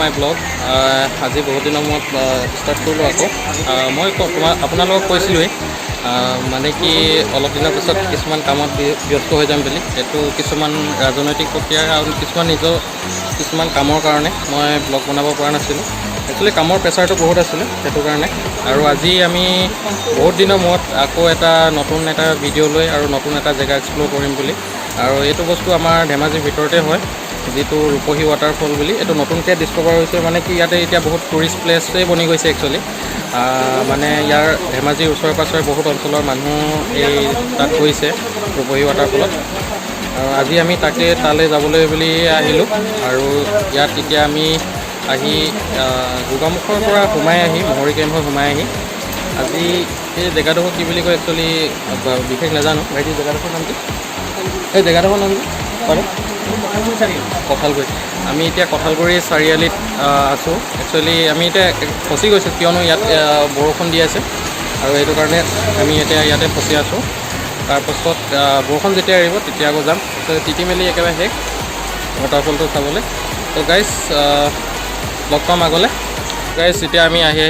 My blog. আজি বহুত দিনৰ মূৰত ষ্টাৰ্ট কৰিলোঁ আকৌ। মই আপোনালোকক কৈছিলোঁৱেই মানে কি অলপ দিনৰ পিছত কিছুমান কামত ব্যস্ত হৈ যাম বুলি। এইটো কিছুমান ৰাজনৈতিক প্ৰক্ৰিয়া আৰু কিছুমান কামৰ কাৰণে মই ব্লগ বনাব পৰা নাছিলোঁ। একচুৱেলি কামৰ প্ৰেছাৰটো বহুত আছিলে সেইটো কাৰণে। আৰু আজি আমি বহুত দিনৰ মূৰত আকৌ নতুন এটা ভিডিঅ' লৈ আৰু নতুন এটা জেগা এক্সপ্ল'ৰ কৰিম বুলি। আৰু এইটো বস্তু আমাৰ ধেমাজিৰ ভিতৰতে হয়, যিটো ৰূপহী ৱাটাৰফল বুলি। এইটো নতুনকৈ ডিস্কভাৰ হৈছে, মানে কি ইয়াতে এতিয়া বহুত টুৰিষ্ট প্লেচেই বনি গৈছে একচুৱেলি। মানে ইয়াৰ ধেমাজিৰ ওচৰে পাঁজৰে বহুত অঞ্চলৰ মানুহ তাত গৈছে ৰূপহী ৱাটাৰফলত। আৰু আজি আমি তালৈ যাবলৈ বুলি আহিলোঁ। আৰু ইয়াত এতিয়া আমি আহি গোগামুখৰ পৰা সোমাই আহি মহৰি কেম্প হৈ সোমাই আহি আজি এই জেগাডোখৰ কি বুলি কয় একচুৱেলি বিশেষ নাজানো। ভাইটি জেগাডোখৰ নাম কি? এই জেগাডোখৰ নাম কি পাৰে? কঁঠালগুৰি। আমি এতিয়া কঁঠালগুৰি চাৰিআলিত আছোঁ। একচুৱেলি আমি এতিয়া ফচি গৈছোঁ, কিয়নো ইয়াত বৰষুণ দি আছে আৰু সেইটো কাৰণে আমি এতিয়া ইয়াতে ফচি আছোঁ। তাৰপাছত বৰষুণ যেতিয়া এৰিব তেতিয়া আকৌ যাম। তিতি মেলি একেবাৰে শেষ ৱাটাৰফলটো চাবলৈ। তো গাইজ লগ পাম আগলৈ। গাইজ এতিয়া আমি আহি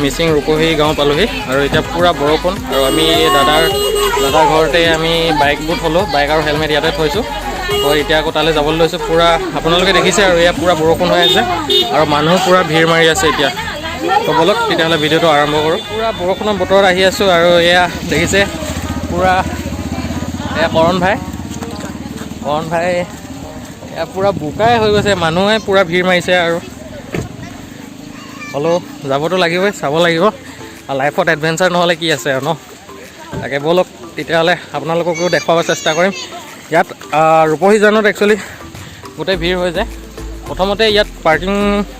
মিচিং ৰূপহী গাঁও পালোঁহি আৰু এতিয়া পূৰা বৰষুণ। আৰু আমি দাদাৰ ঘৰতে আমি বাইকবোৰ থ'লোঁ, বাইক আৰু হেলমেট ইয়াতে থৈছোঁ। তো এতিয়া আকৌ তালৈ যাবলৈ লৈছোঁ। পূৰা আপোনালোকে দেখিছে আৰু ইয়াত পূৰা বৰষুণ হৈ আছে আৰু মানুহ পূৰা ভিৰ মাৰি আছে এতিয়া। তো ব'লক তেতিয়াহ'লে ভিডিঅ'টো আৰম্ভ কৰোঁ। পূৰা বৰষুণৰ বতৰত আহি আছোঁ আৰু এয়া দেখিছে পূৰা এয়া কৰণ ভাই এয়া পূৰা বোকাই হৈ গৈছে, মানুহে পূৰা ভিৰ মাৰিছে। আৰু হ'লেও যাবতো লাগিবই, চাব লাগিব। লাইফত এডভেঞ্চাৰ নহ'লে কি আছে আৰু ন। তাকে ব'লক তেতিয়াহ'লে আপোনালোককো দেখুৱাব চেষ্টা কৰিম। ইয়াত ৰূপহী জানত একচুৱেলি গোটেই ভিৰ হৈ যায়। প্ৰথমতে ইয়াত পাৰ্কিং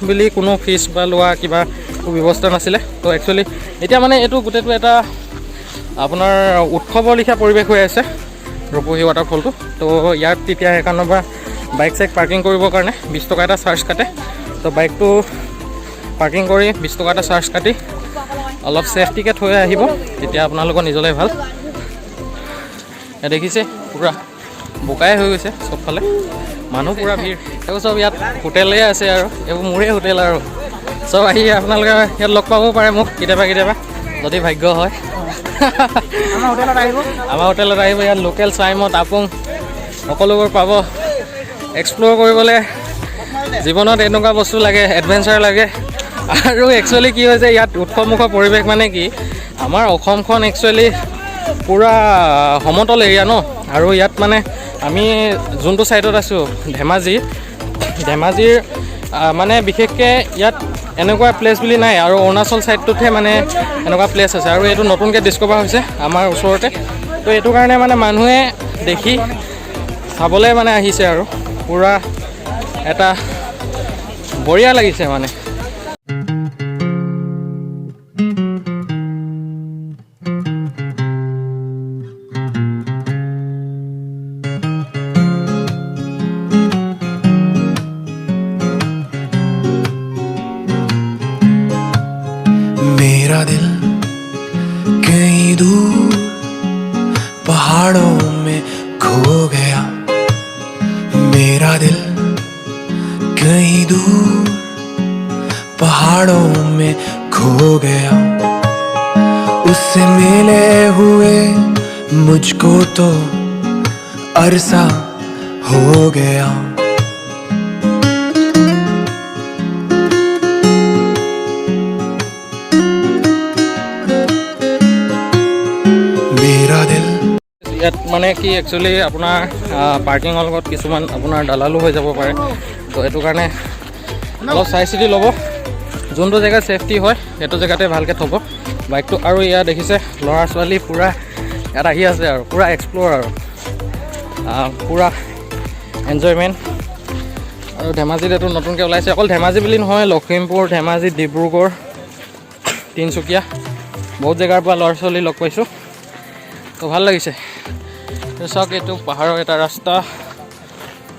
বুলি কোনো ফিজ বা লোৱা কিবা ব্যৱস্থা নাছিলে। তো একচুৱেলি এতিয়া মানে এইটো গোটেইটো এটা আপোনাৰ উৎসৱৰ লেখীয়া পৰিৱেশ হৈ আছে ৰূপহী ৱাটাৰফলটো। তো ইয়াত তেতিয়া সেইকাৰণৰ পৰা বাইক চাইক পাৰ্কিং কৰিবৰ কাৰণে 20 টকা এটা চাৰ্জ কাটে। তো বাইকটো পাৰ্কিং কৰি 20 টকা এটা চাৰ্জ কাটি অলপ ছেফটিকৈ থৈ আহিব, তেতিয়া আপোনালোকৰ নিজলৈ ভাল। দেখিছে পূৰা বোকাই হৈ গৈছে চবফালে, মানুহ পূৰা ভিৰ। এইবোৰ চব ইয়াত হোটেলেই আছে আৰু এইবোৰ মোৰেই হোটেল আৰু চব আহি আপোনালোকে ইয়াত লগ পাবও পাৰে মোক কেতিয়াবা যদি ভাগ্য হয়। আমাৰ হোটেলত আহিব। ইয়াত লোকেল চাইমদ আপুং সকলোবোৰ পাব। এক্সপ্ল'ৰ কৰিবলৈ জীৱনত এনেকুৱা বস্তু লাগে, এডভেঞ্চাৰ লাগে। আৰু একচুৱেলি কি হৈছে ইয়াত উৎসৱমুখৰ পৰিৱেশ, মানে কি আমাৰ অসমখন একচুৱেলি পূৰা সমতল এৰিয়া ন। আৰু ইয়াত মানে আমি যোনটো ছাইডত আছোঁ ধেমাজিৰ মানে বিশেষকৈ ইয়াত এনেকুৱা প্লেচ বুলি নাই। আৰু অৰুণাচল ছাইডটোতহে মানে এনেকুৱা প্লেচ আছে, আৰু এইটো নতুনকৈ ডিস্কভাৰ হৈছে আমাৰ ওচৰতে। তো এইটো কাৰণে মানে মানুহে দেখি চাবলৈ মানে আহিছে আৰু পূৰা এটা বঢ়িয়া লাগিছে মানে। मेरा दिल कहीं दूर पहाड़ों में खो गया। मेरा दिल कहीं दूर पहाड़ों में खो गया। उससे मिले हुए मुझको तो अरसा हो गया। ইয়াত মানে কি একচুৱেলি আপোনাৰ পাৰ্কিঙৰ লগত কিছুমান আপোনাৰ দালালো হৈ যাব পাৰে। তো এইটো কাৰণে অলপ চাই চিতি ল'ব, যোনটো জেগাত ছেফটি হয় সেইটো জেগাতে ভালকৈ থ'ব বাইকটো। আৰু ইয়াত দেখিছে ল'ৰা ছোৱালী পূৰা ইয়াত আহি আছে আৰু পূৰা এক্সপ্ল'ৰ আৰু পূৰা এনজয়মেণ্ট। আৰু ধেমাজিত এইটো নতুনকৈ ওলাইছে। অকল ধেমাজি বুলি নহয়, লখিমপুৰ, ধেমাজি, ডিব্ৰুগড়, তিনিচুকীয়া বহুত জেগাৰ পৰা ল'ৰা ছোৱালী লগ পাইছোঁ। তো ভাল লাগিছে। চাওক এইটো পাহাৰৰ এটা ৰাস্তা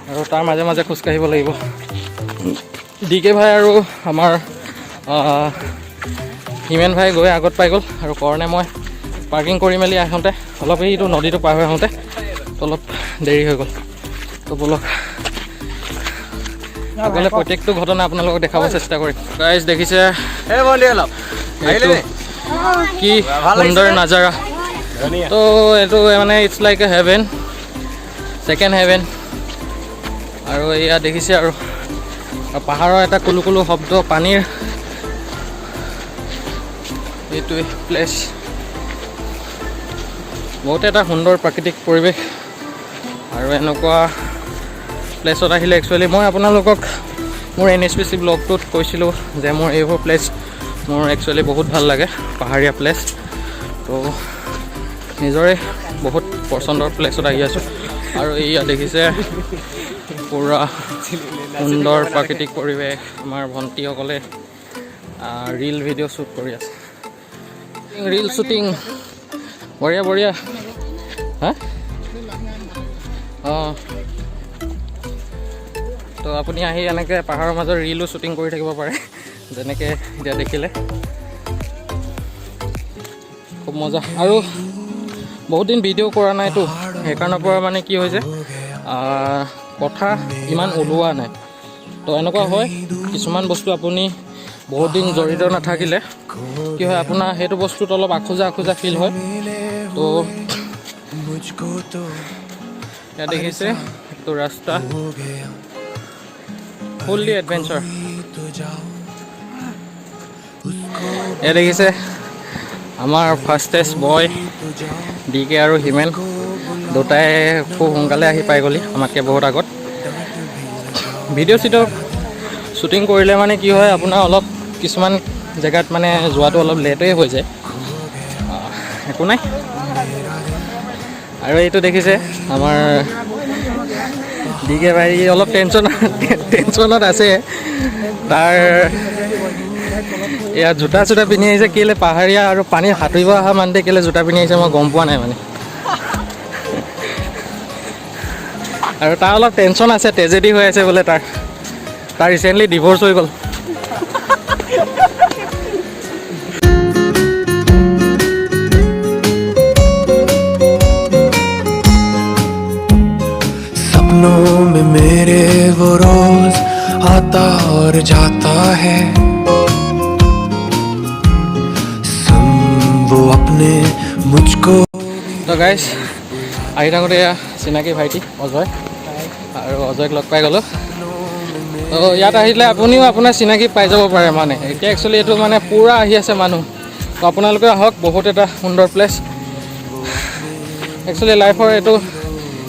আৰু তাৰ মাজে মাজে খোজকাঢ়িব লাগিব। DK ভাই আৰু আমাৰ হিমেন ভাই গৈ আগত পাই গ'ল, আৰু কৰণে মই পাৰ্কিং কৰি মেলি আহোঁতে অলপ এইটো নদীটো পাৰ হৈ আহোঁতে অলপ দেৰি হৈ গ'ল। তো ব'লক আগলৈ প্ৰত্যেকটো ঘটনা আপোনালোকক দেখাব চেষ্টা কৰিম। গাইজ দেখিছে এইটো কি সুন্দৰ নাজাৰা। তো এইটো মানে it's like a heaven, second heaven. আৰু এয়া দেখিছে আৰু পাহাৰৰ এটা কুলু কুলু শব্দ, পানীৰ এইটোৱে প্লেচ। বহুত এটা সুন্দৰ প্ৰাকৃতিক পৰিৱেশ। আৰু এনেকুৱা প্লেচত আহিলে একচুৱেলি মই আপোনালোকক মোৰ NSPC ব্লগটোত কৈছিলোঁ যে মোৰ এইবোৰ প্লেচ মোৰ একচুৱেলি বহুত ভাল লাগে, পাহাৰীয়া প্লেচ। তো নিজৰে বহুত পচন্দৰ প্লেচত আহি আছোঁ। আৰু এয়া দেখিছে পুৰা সুন্দৰ প্ৰাকৃতিক পৰিৱেশ। আমাৰ ভণ্টিসকলে ৰীল ভিডিঅ' শ্বুট কৰি আছে, ৰীল শ্বুটিং। বঢ়িয়া বঢ়িয়া। হা অঁ, তো আপুনি আহি এনেকৈ পাহাৰৰ মাজত ৰীলো শ্বুটিং কৰি থাকিব পাৰে, যেনেকৈ এতিয়া দেখিলে। খুব মজা। আৰু বহুত দিন ভিডিঅ' কৰা নাইতো, সেইকাৰণৰ পৰা মানে কি হৈছে কথা ইমান ওলোৱা নাই। তো এনেকুৱা হয়, কিছুমান বস্তু আপুনি বহুত দিন জড়িত নাথাকিলে কি হয়, আপোনাৰ সেইটো বস্তুত অলপ আখোজা আখোজা ফিল হয়। তো ইয়াত দেখিছে এইটো ৰাস্তা ফুল্লি এডভেঞ্চাৰ। এয়া দেখিছে আমাৰ ফাষ্টেষ্ট বয় DK আৰু হিমেন, দুটাই খুব সোনকালে আহি পাই গ'লি আমাতকৈ বহুত আগত। ভিডিঅ' চিডিঅ' শ্বুটিং কৰিলে মানে কি হয়, আপোনাৰ অলপ কিছুমান জেগাত মানে যোৱাটো অলপ লেটেই হৈ যায়, একো নাই। আৰু এইটো দেখিছে আমাৰ DK ভাই অলপ টেনশ্যনত আছে। তাৰ এয়া জোতা চোতা পিন্ধি আহিছে কেলৈ, পাহাৰীয়া আৰু পানীত সাঁতুৰিব অহা মানুহতে কেলৈ জোতা পিন্ধি আহিছে মই গম পোৱা নাই মানে। আৰু তাৰ অলপ টেনশ্যন আছে, ট্ৰেজেডি হৈ আছে বোলে তাৰ ৰিচেণ্টলি ডিভ'ৰ্চ হৈ গ'ল। सपनों में मेरे वो रोज आता और जाता है, सुन वो अपने मुझको। তো গাইজ আহি থাকোঁতে এয়া চিনাকি ভাইটি অজয়, আৰু অজয়ক লগ পাই গ'লোঁ। তো ইয়াত আহিলে আপুনিও আপোনাৰ চিনাকি পাই যাব পাৰে। মানে এতিয়া একচুৱেলি এইটো মানে পূৰা আহি আছে মানুহ। তো আপোনালোকে আহক, বহুত এটা সুন্দৰ প্লেচ। একচুৱেলি লাইফৰ এইটো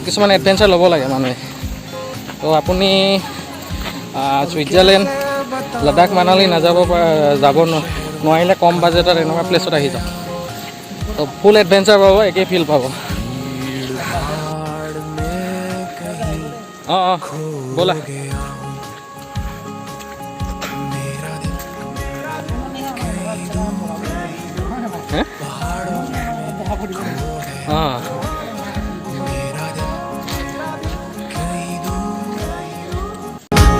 কিছুমান এডভেঞ্চাৰ ল'ব লাগে মানুহে। তো আপুনি ছুইজাৰলেণ্ড, লাডাখ, মানালী যাব নোৱাৰিলে কম বাজেটত এনেকুৱা প্লেচত আহি যাওক। তো ফুল এডভেঞ্চাৰ পাব, একেই ফিল পাব। অঁ অঁ ব'লা। অঁ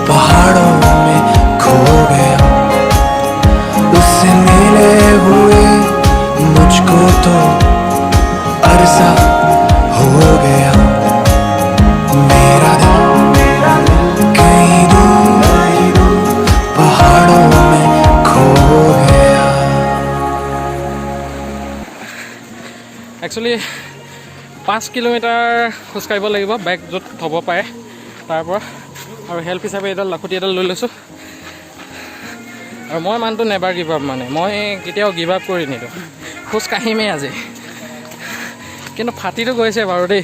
पहाड़ों में खो गया, उससे मिले हुए मुझको तो अरसा हो गया। मेरा दिल कहीं दूर पहाड़ों में खो गया। একচুৱেলি 5 কিলোমিটাৰ খোজকাঢ়িব লাগিব, বাইক য'ত থ'ব পাৰে তাৰ পৰা। আৰু হেল্প হিচাপে এডাল লাখুটি এডাল লৈ লৈছোঁ। আৰু মই মানুহটো নেভাৰ গিভ আপ, মানে মই কেতিয়াও গিভ আপ কৰি নিদিওঁ, খোজ কাঢ়িমেই আজি। কিন্তু ফাটিটো গৈছে বাৰু দেই,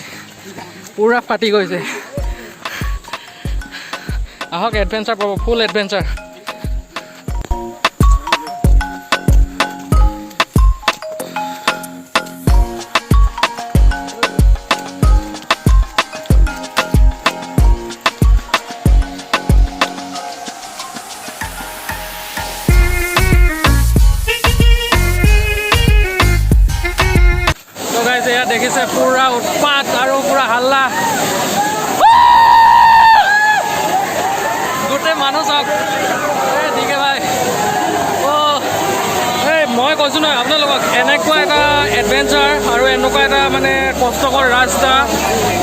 পূৰা ফাটি গৈছে। আহক, এডভেঞ্চাৰ পাব, ফুল এডভেঞ্চাৰ। এয়া দেখিছে পুৰা উৎপাত আৰু পুৰা হাল্লা, গোটেই মানুহ চাওক। DK ভাই, মই কৈছোঁ কৈছোঁ নহয় আপোনালোকক এনেকুৱা এটা এডভেঞ্চাৰ আৰু এনেকুৱা এটা মানে কষ্টকৰ ৰাস্তা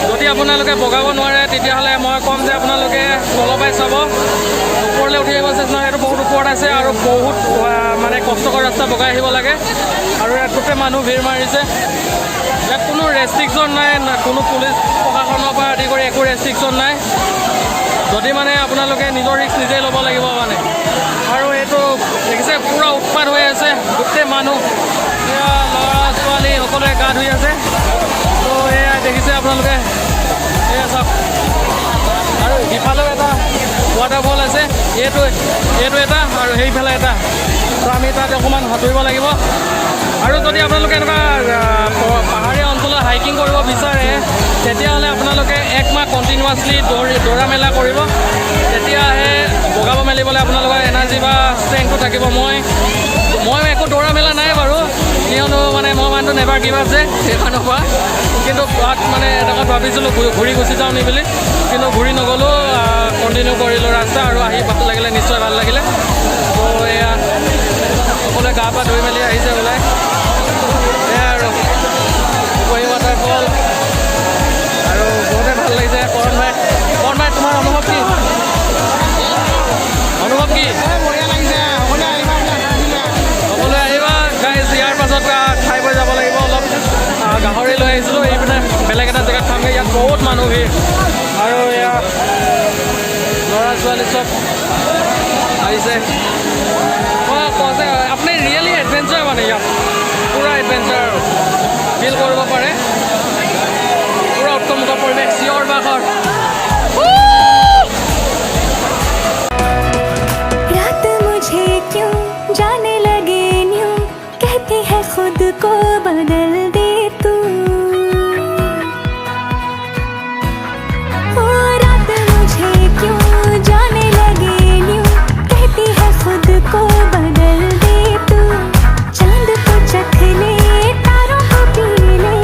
যদি আপোনালোকে বগাব নোৱাৰে তেতিয়াহ'লে মই ক'ম যে আপোনালোকে তলৰ পৰাই চাব ওপৰলৈ উঠি আহিব চেষ্টা এইটো বহুত ওপৰত আছে আৰু বহুত মানে কষ্টকৰ ৰাস্তা বগাই আহিব লাগে আৰু ইয়াত গোটেই মানুহ ভিৰ মাৰিছে ইয়াত কোনো ৰেষ্ট্ৰিকশ্যন নাই কোনো পুলিচ প্ৰশাসনৰ পৰা আদি কৰি একো ৰেষ্ট্ৰিকশ্যন নাই যদি মানে আপোনালোকে নিজৰ ৰিস্ক নিজেই ল'ব লাগিব মানে আৰু এইটো দেখিছে পূৰা উৎপাত হৈ আছে গোটেই মানুহ এয়া ল'ৰা ছোৱালী সকলোৱে গা ধুই আছে তো এয়া দেখিছে আপোনালোকে এয়া চাওক আৰু ইফালেও এটা ৱাটাৰফল আছে এইটো এটা আৰু সেইফালে এটা তো আমি তাত অকণমান সাঁতুৰিব লাগিব আৰু যদি আপোনালোকে এনেকুৱা পাহাৰীয়া অঞ্চলত হাইকিং কৰিব বিচাৰে তেতিয়াহ'লে আপোনালোকে 1 মাহ কণ্টিনিউৱাছলি দৌৰা মেলা কৰিব তেতিয়াহে বগাব মেলিবলৈ আপোনালোকৰ এনাৰ্জি বা ষ্ট্ৰেংথটো থাকিব মই একো দৌৰা মেলা নাই বাৰু কিয়নো মানে মই মানুহটো নেভাৰ গিভ আপ যে সেইখনৰ পৰা কিন্তু তাত মানে এডোখৰত ভাবিছিলোঁ ঘূৰি গুচি যাওঁ নি বুলি কিন্তু ঘূৰি নগ'লোঁ কণ্টিনিউ কৰিলোঁ ৰাস্তা আৰু আহি ভাল লাগিলে নিশ্চয় ভাল লাগিলে তো এয়া সকলোৱে গা পা ধুই মেলি আহিছে ওলাই এয়া আৰু ৰূপাহী ৱাটাৰফল আৰু বহুতে ভাল লাগিছে কৰণ ভাই তোমাৰ অনুভৱ কি সকলোৱে আহিবা গাইজ ইয়াৰ পাছত খাই বৈ যাব লাগিব অলপ গাহৰি লৈ আহিছিলোঁ এইপিনে বেলেগ এটা জেগাত খামগৈ ইয়াত বহুত মানুহ ভিৰ আৰু এয়া ল'ৰা ছোৱালী চব আহিছে মই কওঁ যে আপুনি ৰিয়েলি এডভেঞ্চাৰ মানে ইয়াত পূৰা এডভেঞ্চাৰ ফিল কৰিব পাৰে পূৰা উত্তমোত্ত পৰিৱেশ চিঞৰ বাখৰ जाने लगे न्यू कहती है खुद को बदल दे तू ओ रात मुझे क्यों जाने लगे न्यू कहती है खुद को बदल दे तू चांद को चख ले तारों को पी ले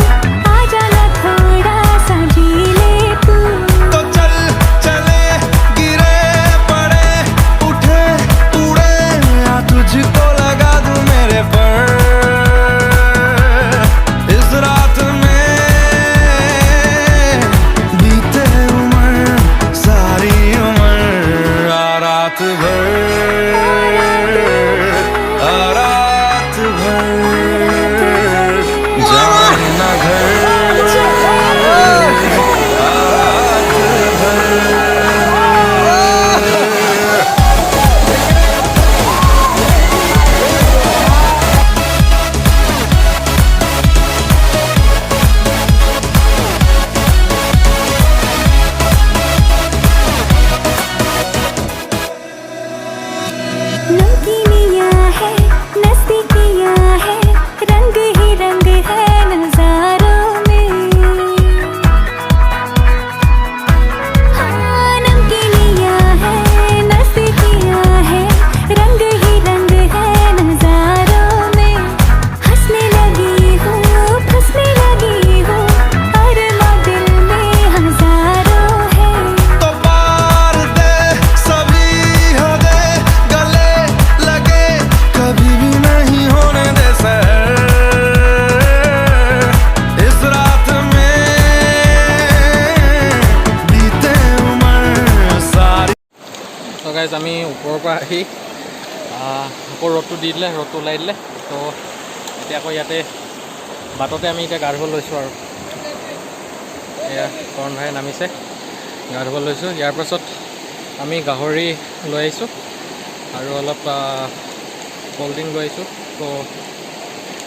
आ जाना थोड़ा सा जी ले तू तो चल चले गिरे पड़े उठे उड़े या तुझको लगा दूं मेरे पर इस रात में बीते उम्र सारी उम्र आ रात भर जाने ना घर नमकीनियाँ है नज़दीकियाँ है रंग ही रंग है नज़ारों में हाँ नमकीनियाँ है नज़दीकियाँ है रंग ही रंग है नज़ारों में हंसने लगी हूँ फंसने लगी हूँ और दिल में हज़ारों है तो पार दे सभी हदे गले लगे कभी भी नहीं होने दे सहर इस रात में बीते उम्र सारी তো গাইজ আমি ওপৰৰ পৰা আহি আকৌ ৰ'দটো দি দিলে ৰ'দটো ওলাই দিলে তো এতিয়া আকৌ ইয়াতে বাটতে আমি এতিয়া গা ধুব লৈছোঁ আৰু এয়া কৰণ ভাই নামিছে গা ধুব লৈছোঁ ইয়াৰ পাছত আমি গাহৰি লৈ আহিছোঁ আৰু অলপ ক'ল্ড ড্ৰিংক লৈ আহিছোঁ তো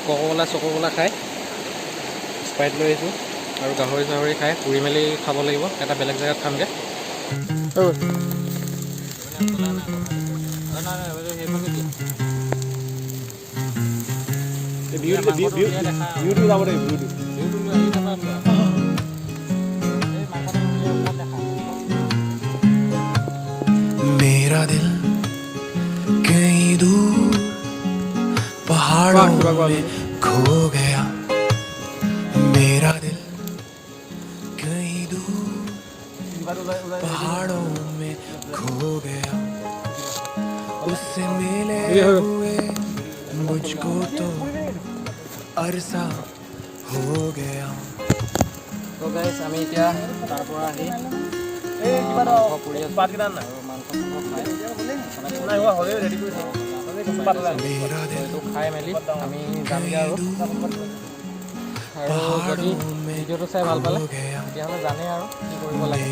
কক'কলা চক'কলা খাই স্প্ৰাইট লৈ আহিছোঁ আৰু গাহৰি চাহৰি খাই পুৰি মেলি খাব লাগিব এটা বেলেগ জেগাত খামগৈ मेरा दिल कहीं दूर पहाड़ों में खो गया मेरा दिल कहीं दूर पहाड़ों में खो गया उससे मिले हुए मुझको तो अरसा हो गया তো গাইছ আমি এতিয়া তাৰ পৰা আহি পুৰি আছোঁ আৰু মাংস এইটো খাই মেলি আমি যামগৈ আৰু যদি ভিডিঅ'টো চাই ভাল পালে তেতিয়াহ'লে জানেই আৰু কি কৰিব লাগে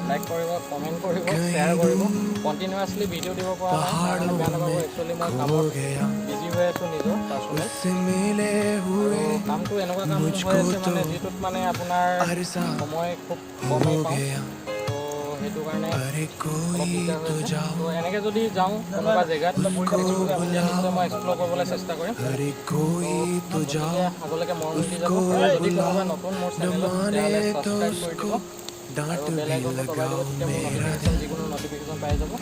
লাইক কৰিব কমেণ্ট কৰিব শ্বেয়াৰ কৰিব কণ্টিনিউৱাছলি ভিডিঅ' দিব পৰা নাই বেয়া নাপাব একচুৱেলি মই কামত বিজি হৈ আছোঁ নিজৰ পাৰ্চনেল আৰু কামটো এনেকুৱা কাম হৈ আছে মানে যিটোত মানে আপোনাৰ সময় খুব কমেই পাওঁ তো সেইটো কাৰণে অলপ দিগদাৰ হৈ আছে তো এনেকৈ যদি যাওঁ কোনোবা জেগাত নিশ্চয় মই এক্সপ্ল'ৰ কৰিবলৈ চেষ্টা কৰিম আগলৈকে মৰম দি যাব যদি কোনোবা নতুন মোৰ চেনেলত তেতিয়াহ'লে ছাবস্ক্ৰাইব কৰি দিব আৰু বেল আইকনটো দবাই দিব তেতিয়া মোৰ নটিফিকেশ্যন যিকোনো নটিফিকেশ্যন পাই যাব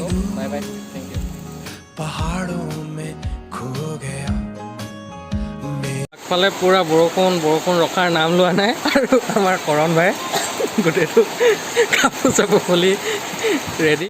তো বাই বাই থেংক ইউ আগফালে পূৰা বৰষুণ ৰখাৰ নাম লোৱা নাই আৰু আমাৰ কৰণ ভাই গোটেইটো কাপোৰ চাপোৰ খুলি ৰেডি